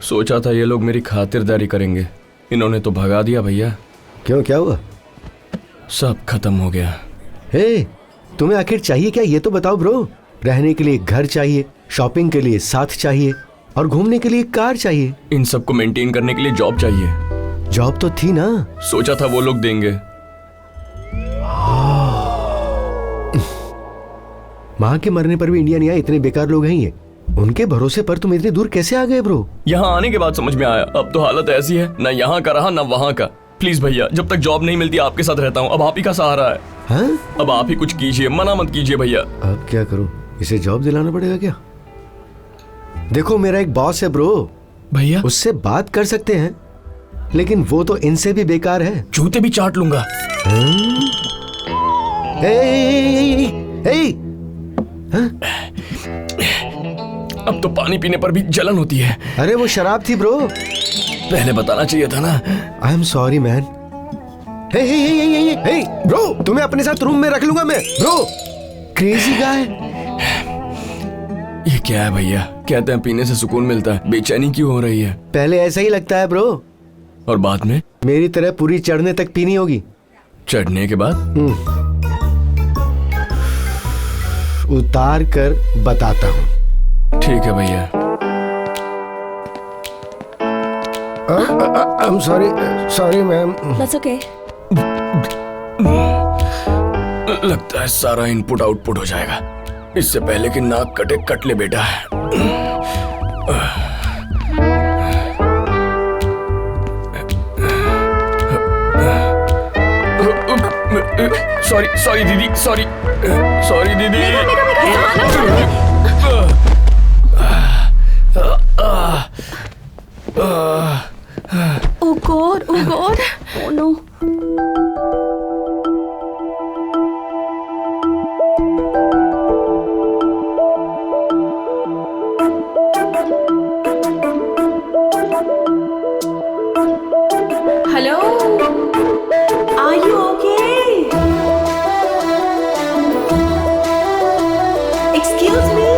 सोचा था ये लोग मेरी खातिरदारी करेंगे, इन्होंने तो भगा दिया भैया। क्यों, क्या हुआ? सब खत्म हो गया। हे, तुम्हें आखिर चाहिए क्या ये तो बताओ ब्रो। रहने के लिए घर चाहिए, शॉपिंग के लिए साथ चाहिए और घूमने के लिए कार चाहिए। इन सबको मेंटेन करने के लिए जॉब चाहिए। जॉब तो थी ना। सोचा था वो लोग देंगे। माँ के मरने पर भी इंडिया नहीं आए, इतने बेकार लोग हैं ये। उनके भरोसे पर तुम इतनी दूर कैसे आ गए ब्रो? यहाँ आने के बाद समझ में आया, अब तो हालत ऐसी है, ना यहाँ का रहा ना वहाँ का। प्लीज भैया, जब तक जॉब नहीं मिलती आपके साथ रहता हूँ। अब आप ही का सहारा है। हाँ? अब आप ही कुछ कीजिए, मना मत कीजिए भैया। अब क्या करूं? इसे जॉब दिलाना पड़ेगा क्या? देखो मेरा एक बॉस है ब्रो भैया, उससे बात कर सकते हैं, लेकिन वो तो इनसे भी बेकार है। जूते भी चाट लूंगा। अब तो पानी पीने पर भी जलन होती है। अरे वो शराब थी ब्रो। पहले बताना चाहिए था ना। I am sorry man. Hey bro, तुम्हें अपने साथ रूम में रख लूंगा मैं ब्रो। Crazy guy. ये क्या है भैया? कहते हैं पीने से सुकून मिलता है, बेचैनी क्यों हो रही है? पहले ऐसा ही लगता है ब्रो, और बाद में मेरी तरह पूरी चढ़ने तक पीनी होगी। चढ़ने के बाद उतार कर बताता हूँ। ठीक है भैया। आई am sorry ma'am. That's okay. लगता है सारा इनपुट आउटपुट हो जाएगा। इससे पहले कि नाक कटे, कट ले बेटा। सॉरी दीदी, सॉरी दीदी। Oh God, oh God, oh no. Hello? Are you okay? Excuse me?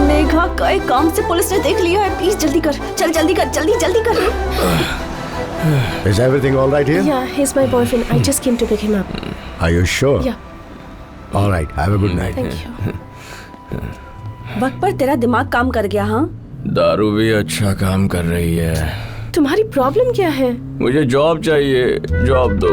Megha, कई काम से पुलिस ने देख लिया है। प्लीज जल्दी कर, चल जल्दी कर, जल्दी कर। Is everything all right here? Yeah, he's my boyfriend. I just came to pick him up. Are you sure? Yeah. All right. Have a good night. Thank you. वक्त पर तेरा दिमाग काम कर गया। हाँ, दारू भी अच्छा काम कर रही है। तुम्हारी प्रॉब्लम क्या है? मुझे जॉब चाहिए, जॉब दो,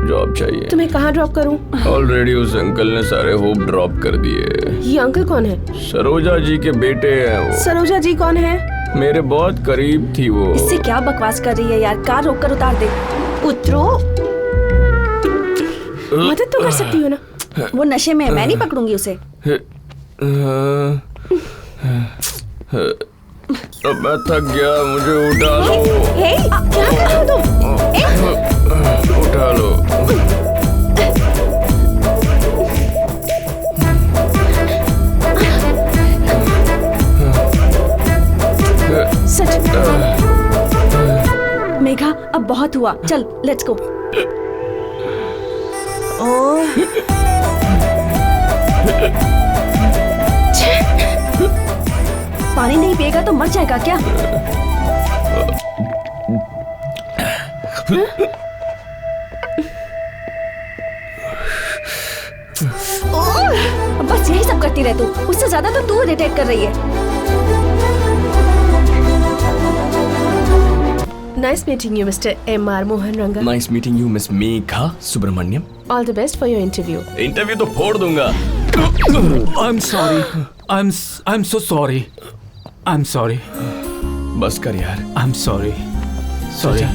जॉब चाहिए। तुम्हें कहाँ ड्रॉप करूँ? ऑलरेडी उस अंकल ने सारे होप ड्रॉप कर दिए। ये अंकल कौन है? सरोजा जी के बेटे हैं वो। सरोजा जी कौन है? मेरे बहुत करीब थी वो। इससे क्या बकवास कर रही है यार? कार रोक कर उतार दे। उतरो। मदद तो कर सकती हो ना। वो नशे में है, मैं नहीं पकड़ूंगी उसे। अब मैं थक गया, मुझे उठा लो। क्या कर रहे हो तुम? उठा लो। सच। मेघा, अब बहुत हुआ, चल लेट्स गो। पानी नहीं पिएगा तो मर जाएगा क्या? बस यही सब करती रह तू। उससे ज्यादा तो तू इरिटेट कर रही है। Nice meeting you, Mr. M.R. Mohan Ranga. Nice meeting you, Miss Megha Subramaniam. All the best for your interview. Interview तो फोड़ दूंगा। I'm sorry. I'm so sorry. I'm sorry. बस कर यार। I'm sorry. Sorry.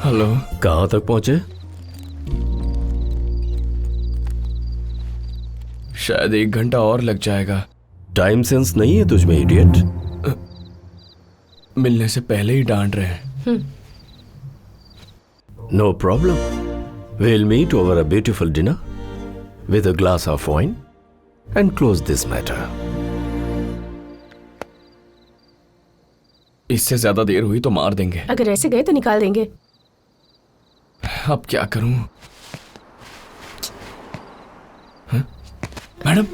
हेलो, कहाँ तक पहुँचे? शायद 1 घंटा और लग जाएगा। टाइम सेंस नहीं है तुझ में, इडियट। मिलने से पहले ही डांट रहे हैं। No problem, we'll meet over a beautiful dinner with a glass of wine and close this matter. इससे ज्यादा देर हुई तो मार देंगे। अगर ऐसे गए तो निकाल देंगे। अब क्या करूं? हाँ? मैडम,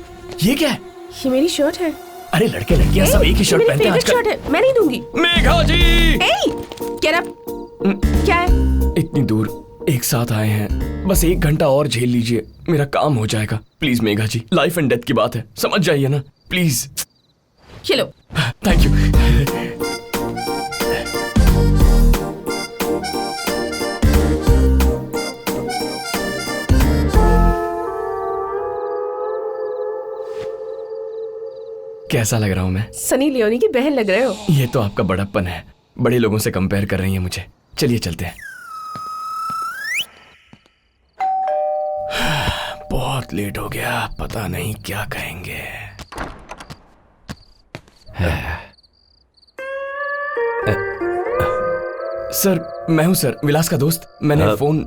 ये क्या है? ये मेरी शर्ट है। अरे लड़के लड़कियां सब एक ही शर्ट पहनते हैं आजकल। शर्ट है, मैं नहीं दूंगी। मेघा जी! Get up! क्या है? इतनी दूर एक साथ आए हैं, बस 1 घंटा और झेल लीजिए, मेरा काम हो जाएगा। Please Megha ji, life and death की बात है, समझ जाइए ना प्लीज। ये लो। Thank you. कैसा लग रहा हूं मैं? सनी लियोनी की बहन लग रहे हो। ये तो आपका बड़प्पन है, बड़े लोगों से कंपेयर कर रही है मुझे। चलिए चलते हैं। बहुत लेट हो गया, पता नहीं क्या कहेंगे। सर, मैं हूं सर, विलास का दोस्त। मैंने phone.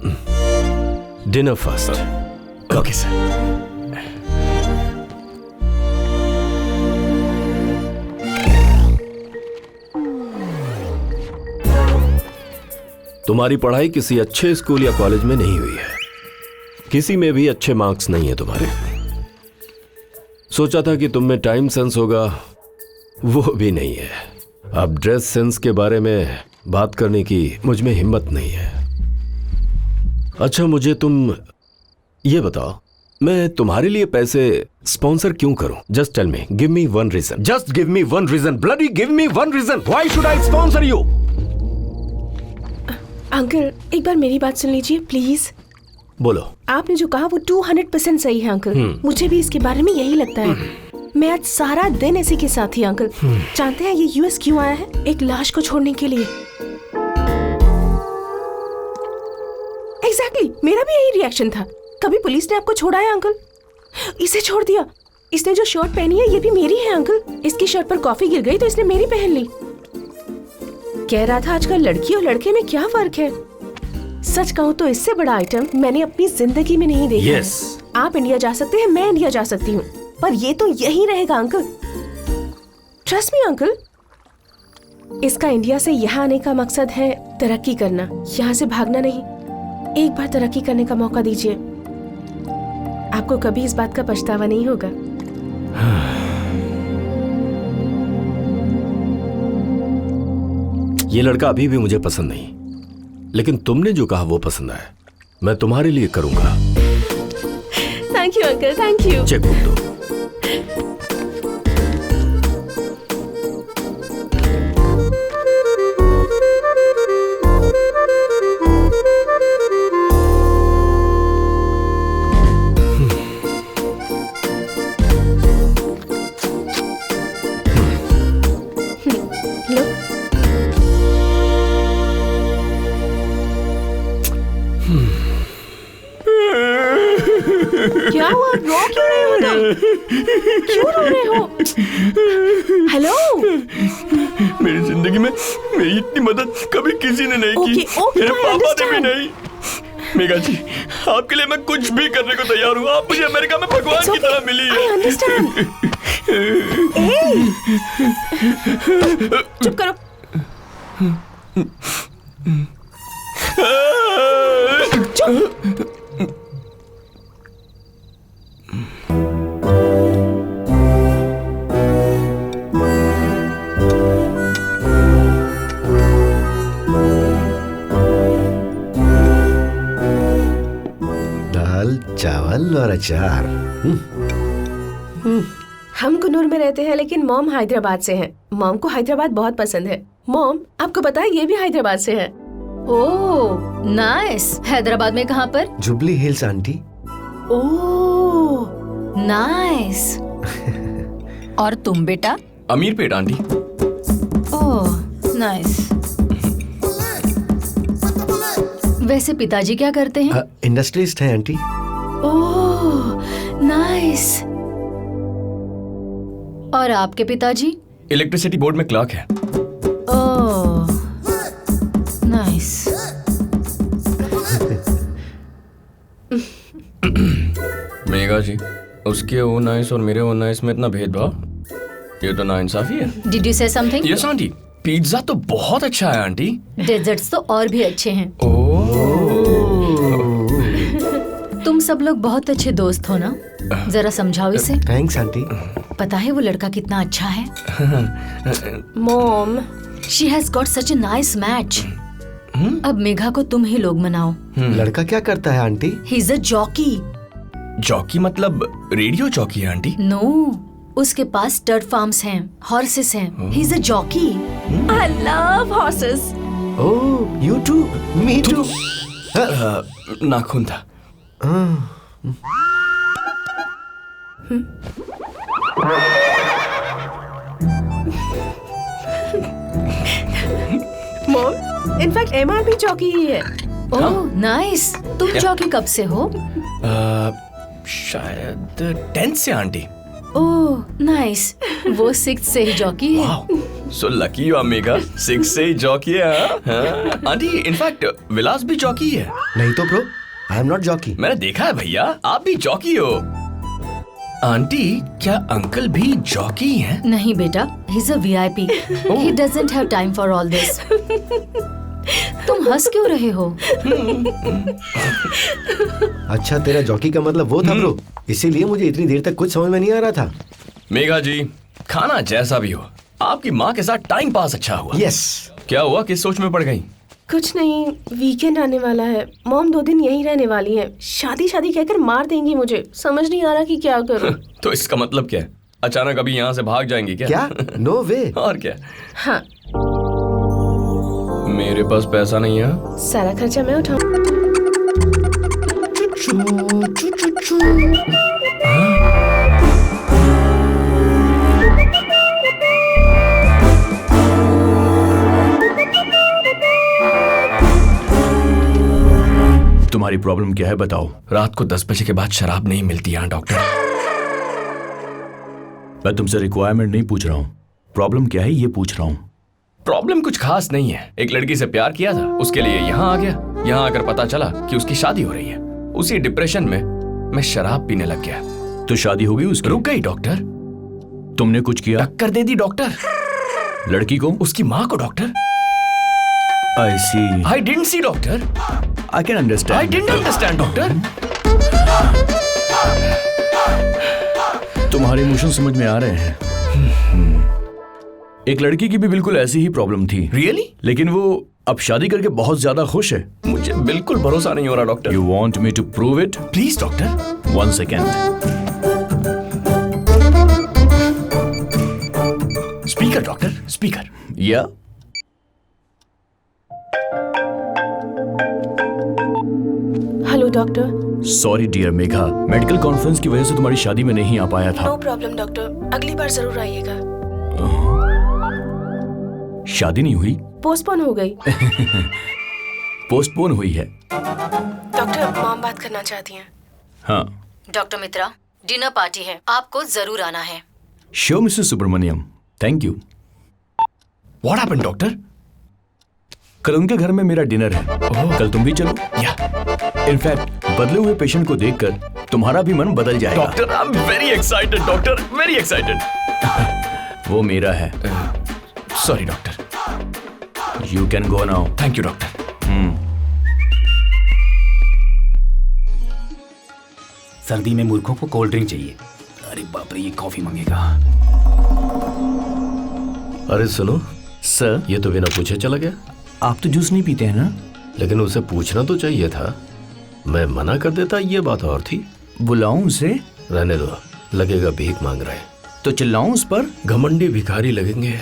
Dinner first. Okay sir. तुम्हारी पढ़ाई किसी अच्छे स्कूल या कॉलेज में नहीं हुई है, किसी में भी अच्छे मार्क्स नहीं है तुम्हारे। सोचा था कि तुम में टाइम सेंस होगा, वो भी नहीं है। अब ड्रेस सेंस के बारे में बात करने की मुझ में हिम्मत नहीं है। अच्छा, मुझे तुम ये बताओ, मैं तुम्हारे लिए पैसे स्पॉन्सर क्यों करूं? Just tell me, give me one reason. Just give me one reason, bloody give me one reason. Why should I sponsor you? Uncle, एक बार मेरी बात सुन लीजिए प्लीज। बोलो। आपने जो कहा वो 200% सही है अंकल। मुझे भी इसके बारे में यही लगता है। मैं आज सारा दिन इसी के साथ ही अंकल। जानते हैं ये यूएस क्यों आया है? एक लाश को छोड़ने के लिए। एग्जैक्टली, मेरा भी यही रिएक्शन था। कभी पुलिस ने आपको छोड़ा है अंकल? इसे छोड़ दिया। इसने जो शर्ट पहनी है ये भी मेरी है अंकल। इसकी शर्ट पर कॉफी गिर गई तो इसने मेरी पहन ली। कह रहा था आजकल लड़की और लड़के में क्या फर्क है। सच कहूँ तो इससे बड़ा आइटम मैंने अपनी जिंदगी में नहीं देखा। Yes. आप इंडिया जा सकते हैं, मैं इंडिया जा सकती हूँ, पर ये तो यही रहेगा अंकल। Trust me uncle. इसका इंडिया से यहाँ आने का मकसद है तरक्की करना, यहाँ से भागना नहीं। एक बार तरक्की करने का मौका दीजिए, आपको कभी इस बात का पछतावा नहीं होगा। ये लड़का अभी भी मुझे पसंद नहीं, लेकिन तुमने जो कहा वो पसंद आया। मैं तुम्हारे लिए करूंगा। Thank you uncle, thank you. Chequebook दो। लो। क्या हुआ? रो क्यों रहे हो तुम? क्यों रो रहे हो? हेलो। मेरी जिंदगी में मेरी इतनी मदद कभी किसी ने नहीं की। Okay, मेरे I पापा ने भी understand. नहीं। मेघा जी, आपके लिए मैं कुछ भी करने को तैयार हूँ। आप मुझे अमेरिका में भगवान की तरह मिली है। I understand. चुप करो। चुप। दाल चावल और अचार। हम कुन्नूर में रहते हैं लेकिन मॉम हैदराबाद से हैं। मॉम को हैदराबाद बहुत पसंद है। मॉम, आपको पता है ये भी हैदराबाद से है। Oh nice. हैदराबाद में कहाँ पर? Jubilee hills aunty. Oh nice. और तुम बेटा? अमीर पेट आंटी। Oh nice. वैसे पिताजी क्या करते हैं? इंडस्ट्रिस्ट है आंटी। Oh nice. और आपके पिताजी? इलेक्ट्रिसिटी बोर्ड में क्लर्क है। ओह, नाइस। मेघा जी, उसके ओ नाइस और मेरे ओ नाइस में इतना भेदभाव, ये तो नाइंसाफी है। डिड यू से समथिंग? यस आंटी, पिज्जा तो बहुत अच्छा है आंटी। डेजर्ट्स तो और भी अच्छे हैं। तुम सब लोग बहुत अच्छे दोस्त हो ना? जरा समझाओ इसे। Thanks aunty. पता है वो लड़का कितना अच्छा है? Mom, she has got such a nice match. अब मेघा को तुम ही लोग मनाओ। लड़का क्या करता है aunty? He is a jockey. Jockey मतलब रेडियो जॉकी है आंटी? नो, उसके पास स्टड फार्म्स हैं, हॉर्सेस हैं। He is a jockey. I love horses. Oh, you too, me too. नाखून था। मॉम, इनफैक्ट एमआर भी चौकी ही है। Oh nice. तुम जॉकी कब से हो? शायद 10th से आंटी। Oh nice. वो 6th से ही जॉकी है। Wow, so lucky you are Megha. 6 से ही जॉकी है। हाँ? आंटी, इनफैक्ट विलास भी जॉकी है। नहीं तो bro, I am not jockey. मैंने देखा है भैया, आप भी जॉकी हो। आंटी, क्या अंकल भी जॉकी हैं? नहीं बेटा, ही is a VIP. He doesn't have time for all this. तुम हंस क्यों रहे हो? अच्छा, तेरा जॉकी का मतलब वो था ब्रो, इसीलिए मुझे इतनी देर तक कुछ समझ में नहीं आ रहा था। मेघा जी, खाना जैसा भी हो, आपकी माँ के साथ टाइम पास अच्छा हुआ। यस। क्या हुआ, किस सोच में पड़ गई? कुछ नहीं, वीकेंड आने वाला है। मॉम 2 दिन यहीं रहने वाली है। शादी शादी कहकर मार देंगी मुझे। समझ नहीं आ रहा कि क्या करूं। तो इसका मतलब क्या है? अचानक अभी यहाँ से भाग जाएंगी क्या? क्या? नो वे। और क्या? हाँ, मेरे पास पैसा नहीं है। सारा खर्चा मैं उठाऊं। तुम्हारी प्रॉब्लम क्या है बताओ। रात को 10 बजे के बाद शराब नहीं मिलती यहाँ डॉक्टर। मैं तुमसे रिक्वायरमेंट नहीं पूछ रहा हूँ, प्रॉब्लम क्या है ये पूछ रहा हूँ। प्रॉब्लम कुछ खास नहीं है। एक लड़की से प्यार किया था, उसके लिए यहाँ आ गया। यहाँ आकर पता चला कि उसकी शादी हो रही है। उसी डिप्रेशन में मैं शराब पीने लग गया। तो शादी हो गई उसकी? रुक गई डॉक्टर। तुमने कुछ किया? टक्कर दे दी डॉक्टर। लड़की को? उसकी माँ को doctor. I see. I didn't see doctor. I can understand. I didn't understand doctor. तुम्हारे इमोशन समझ में आ रहे हैं। एक लड़की की भी बिल्कुल ऐसी ही प्रॉब्लम थी। रियली? लेकिन वो अब शादी करके बहुत ज्यादा खुश है। मुझे बिल्कुल भरोसा नहीं हो रहा doctor. You want me to prove it? Please doctor. 1 second. Speaker doctor, speaker. या hello doctor. Sorry dear Megha, medical conference की वजह से तुम्हारी शादी में नहीं आ पाया था। नो प्रॉब्लम डॉक्टर, अगली बार जरूर आइएगा। शादी नहीं हुई? पोस्टपोन हो गई। पोस्टपोन हुई है। डॉक्टर, मॉम बात करना चाहती हैं। हाँ। डॉक्टर मित्रा, डिनर पार्टी है, आपको जरूर आना है। Sure Mrs Subramaniam, thank you. What happened doctor? कल उनके घर में मेरा डिनर है। कल तुम भी चलो। या इनफैक्ट बदले हुए पेशेंट को देखकर तुम्हारा भी मन बदल जाएगा। Doctor, I am very excited doctor, very excited. वो मेरा है। Sorry doctor. You can go now. Thank you doctor. सर्दी में मूर्खों को कोल्ड ड्रिंक चाहिए। अरे बाप रे, ये कॉफी मांगेगा। अरे सुनो सर, ये तो बिना पूछे चला गया। आप तो जूस नहीं पीते हैं ना? लेकिन उसे पूछना तो चाहिए था। मैं मना कर देता, ये बात और थी। बुलाऊं उसे? रहने दो, लगेगा भीख मांग रहे। तो चिल्लाऊं उस पर? घमंडी भिखारी लगेंगे।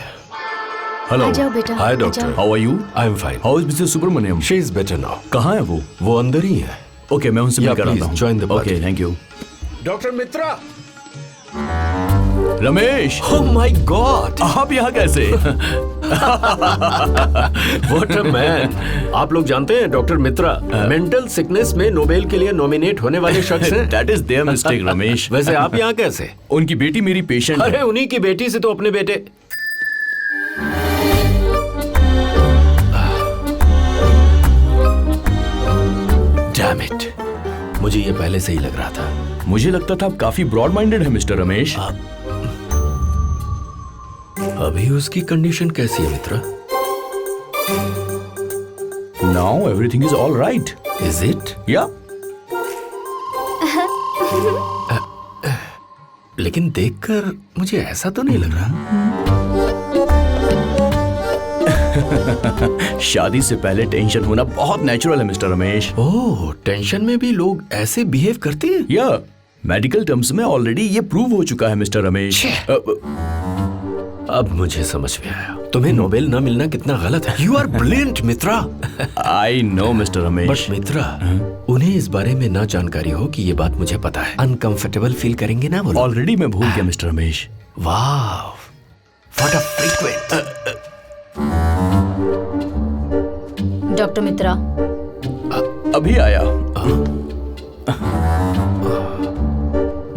हेलो। आ जाओ बेटा। हाय आ डॉक्टर। जाओ। How are you? I am fine. How is Mrs Subramaniam? She is better now. कहाँ है वो अंदर ही है। ओके, मैं उनसे Yeah, मिल कर please, आता हूँ। join the party. Okay, thank you. Doctor Mitra, Ramesh, oh my God, आप यहाँ कैसे? What a man. आप लोग जानते हैं डॉक्टर मित्रा मेंटल सिकनेस में नोबेल के लिए नॉमिनेट होने वाले शख्स हैं। That is their mistake, Ramesh. वैसे आप यहाँ कैसे? उनकी बेटी मेरी पेशेंट अरे है। उन्हीं की बेटी से तो अपने बेटे। Damn it, मुझे ये पहले से ही लग रहा था। मुझे लगता था आप काफी ब्रॉड माइंडेड है मिस्टर रमेश। अभी उसकी कंडीशन कैसी है Mitra? Now everything is all right. Is it? या लेकिन देखकर मुझे ऐसा तो नहीं लग रहा। शादी से पहले टेंशन होना बहुत नेचुरल है मिस्टर रमेश। ओह, टेंशन में भी लोग ऐसे बिहेव करते हैं? या मेडिकल टर्म्स में ऑलरेडी ये प्रूव हो चुका है मिस्टर रमेश। अब मुझे समझ में आया तुम्हें नोबेल ना मिलना कितना गलत है। You are brilliant Mitra. I know mister Ramesh. But Mitra, उन्हें इस बारे में ना जानकारी हो कि ये बात मुझे पता है। अनकंफर्टेबल फील करेंगे ना वो लोग? ऑलरेडी मैं भूल गया मिस्टर रमेश। वाह, what a frequent. Doctor Mitra, अभी आया।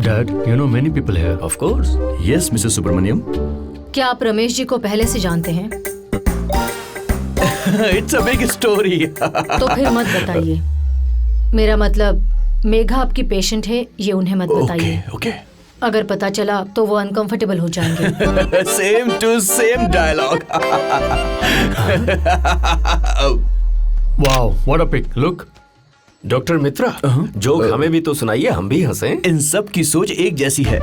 Dad, you know many people here. Of course. Yes Mrs Subramaniam. क्या आप रमेश जी को पहले से जानते हैं? It's a big story. तो फिर मत बताइए। मेरा मतलब मेघा आपकी पेशेंट है, ये उन्हें मत बताइए। ओके। अगर पता चला तो वो अनकंफर्टेबल हो जाएंगे। Same to same dialogue. Wow, what a pic. Look. Doctor Mitra, joke हमें भी तो सुनाइए, हम भी हंसें। इन सब की सोच एक जैसी है।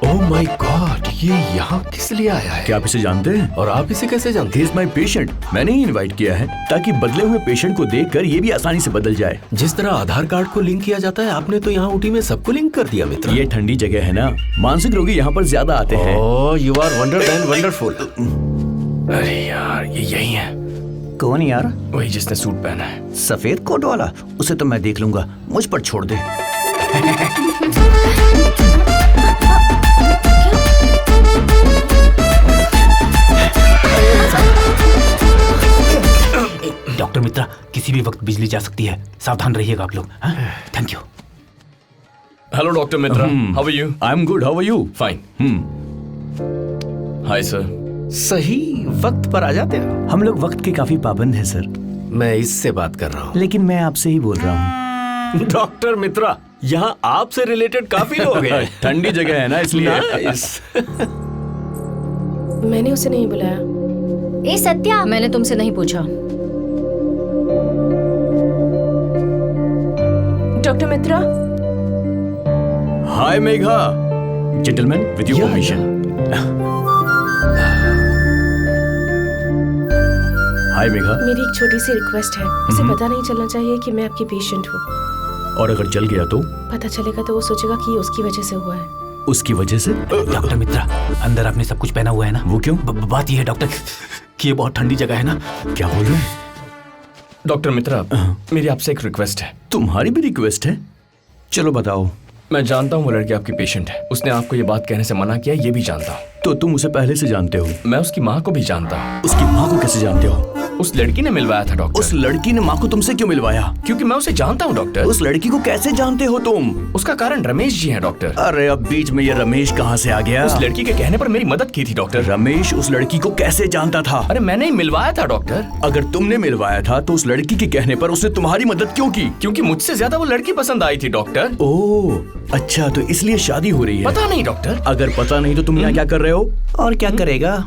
ओह माय गॉड, ये यहाँ किस लिए आया है? क्या आप इसे जानते हैं? और आप इसे कैसे जानते He is my patient। मैंने ही इनवाइट किया है ताकि बदले हुए पेशेंट को देखकर ये भी आसानी से बदल जाए। हैं? जिस तरह आधार कार्ड को लिंक किया जाता है, आपने तो यहाँ ऊटी में सबको लिंक कर दिया मित्र। ये ठंडी जगह है ना, मानसिक रोगी यहाँ पर ज्यादा आते हैं। Oh, you are wonder and wonderful. अरे यार, ये यही है, कौन यार? वही जिसने सूट पहना है। सफेद कोट वाला? उसे तो मैं देख लूंगा, मुझ पर छोड़ दे। डॉक्टर मित्रा, किसी भी वक्त बिजली जा सकती है, सावधान रहिएगा आप लोग। Thank you. Hello doctor Mitra, how are you? I am good, how are you? Fine. Hi sir. सही वक्त पर आ जाते हो। हम लोग वक्त के काफी पाबंद हैं सर। मैं इससे बात कर रहा हूँ। लेकिन मैं आपसे ही बोल रहा हूँ। डॉक्टर मित्रा, यहाँ आपसे रिलेटेड काफी लोग हैं। ठंडी जगह है ना, इसलिए। Nice. मैंने उसे नहीं बुलाया। ए सत्या, मैंने तुमसे नहीं पूछा। Doctor Mitra, hi Megha. Gentleman, with your permission. Hi Megha. मेरी एक छोटी सी रिक्वेस्ट है। उसे पता नहीं चलना चाहिए कि मैं आपकी पेशेंट हूँ। और अगर चल गया तो? पता चलेगा तो वो सोचेगा कि ये उसकी वजह से हुआ है। उसकी वजह से? डॉक्टर मित्रा, अंदर आपने सब कुछ पहना हुआ है ना? वो क्यों? बात यह है डॉक्टर कि ये बहुत ठंडी जगह है ना। क्या बोल रहे हैं? डॉक्टर मित्रा, मेरी आपसे एक रिक्वेस्ट है। तुम्हारी भी रिक्वेस्ट है? चलो बताओ। मैं जानता हूँ वो लड़की आपकी पेशेंट है। उसने आपको ये बात कहने से मना किया, ये भी जानता हूँ। तो तुम उसे पहले से जानते हो? मैं उसकी माँ को भी जानता हूँ। उसकी माँ को कैसे जानते हो? उस लड़की ने मिलवाया था डॉक्टर। उस लड़की ने माँ को तुमसे क्यों मिलवाया? क्योंकि मैं उसे जानता हूँ डॉक्टर। उस लड़की को कैसे जानते हो तुम? उसका कारण रमेश जी हैं डॉक्टर। अरे अब बीच में ये रमेश कहाँ से आ गया? उस लड़की के कहने पर मेरी मदद की थी डॉक्टर। रमेश उस लड़की को कैसे जानता था? अरे मैंने ही मिलवाया था डॉक्टर। अगर तुमने मिलवाया था तो उस लड़की के कहने पर उसने तुम्हारी मदद क्यों की? क्योंकि मुझसे ज्यादा वो लड़की पसंद आई थी डॉक्टर। ओह अच्छा, तो इसलिए शादी हो रही है? पता नहीं डॉक्टर। अगर पता नहीं तो तुम यहाँ क्या कर रहे हो? और क्या करेगा?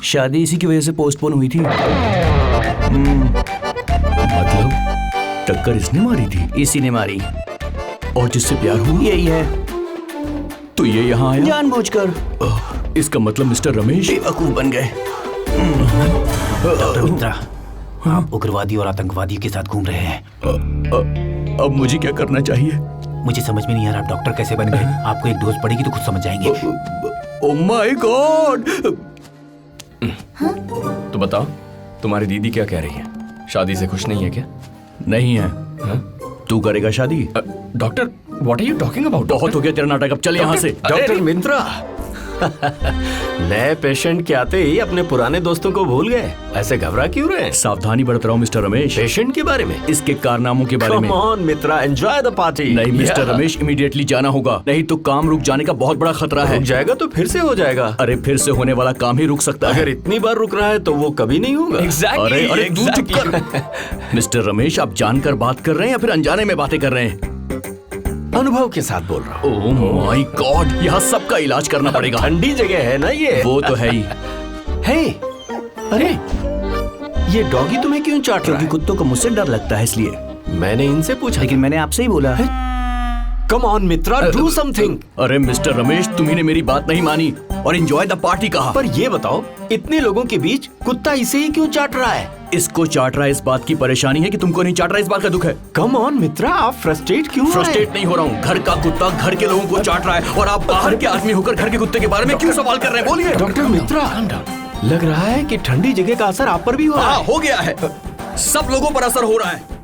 शादी इसी की वजह से पोस्टपोन हुई थी। मतलब टक्कर इसने मारी थी? इसी ने मारी। और जिससे प्यार हुआ? यही है। तो ये यहाँ आया जानबूझकर। इसका मतलब मिस्टर रमेश बेवकूफ बन गए। डॉक्टर मित्रा, आप उग्रवादी और आतंकवादियों के साथ घूम रहे हैं। अब मुझे क्या करना चाहिए? मुझे समझ में नहीं आ रहा आप डॉक्टर कैसे बन गए। आपको एक डोज पड़ेगी तो खुद समझ जाएंगे। Oh my God. तो बताओ, तुम्हारी दीदी क्या कह रही है? शादी से खुश नहीं है क्या? नहीं है। तू करेगा शादी? Doctor, what are you talking about? बहुत हो गया तेरा नाटक, अब चल यहाँ से। डॉक्टर मित्रा, नए पेशेंट के आते ही अपने पुराने दोस्तों को भूल गए। ऐसे घबरा क्यों रहे हैं? सावधानी बरत रहा हूँ मिस्टर रमेश, पेशेंट के बारे में, इसके कारनामों के बारे में। Come on, Mitra, enjoy the party. नहीं मिस्टर रमेश, इमीडिएटली जाना होगा, नहीं तो काम रुक जाने का बहुत बड़ा खतरा है। रुक जाएगा तो फिर से हो जाएगा। अरे फिर से होने वाला काम ही रुक सकता है। अगर इतनी बार रुक रहा है तो वो कभी नहीं होगा। अरे अरे तू चुप कर। मिस्टर रमेश, आप जानकर बात कर रहे हैं या फिर अनजाने में बातें कर रहे हैं? अनुभव के साथ बोल रहा हूँ। ओह माय गॉड, यहाँ सबका इलाज करना पड़ेगा। ठंडी जगह है ना ये। वो तो है ही। हे, अरे ये डॉगी तुम्हें क्यों चाट रहा क्योंकि है? कुत्तों को मुझसे डर लगता है इसलिए। मैंने इनसे पूछा। लेकिन मैंने आपसे ही बोला है। Come on Mitra, do something. अरे मिस्टर रमेश, तुम्ही मेरी बात नहीं मानी और एंजॉय द पार्टी कहा। पर ये बताओ, इतने लोगों के बीच कुत्ता इसे ही क्यों चाट रहा है? इसको चाट रहा है इस बात की परेशानी है कि तुमको नहीं चाट रहा, इस बात का दुख है। कम ऑन मित्रा, आप फ्रस्ट्रेट क्यों हो रहे हैं? फ्रस्ट्रेट नहीं हो रहा हूँ, घर का कुत्ता घर के लोगों को चाट रहा है और आप बाहर के आदमी होकर घर के कुत्ते के बारे में क्यों सवाल कर रहे हैं? बोलिए। डॉक्टर मित्रा, लग रहा है कि ठंडी जगह का असर आप पर भी हो रहा हाँ, है। हो गया है, सब लोगों पर असर हो रहा है।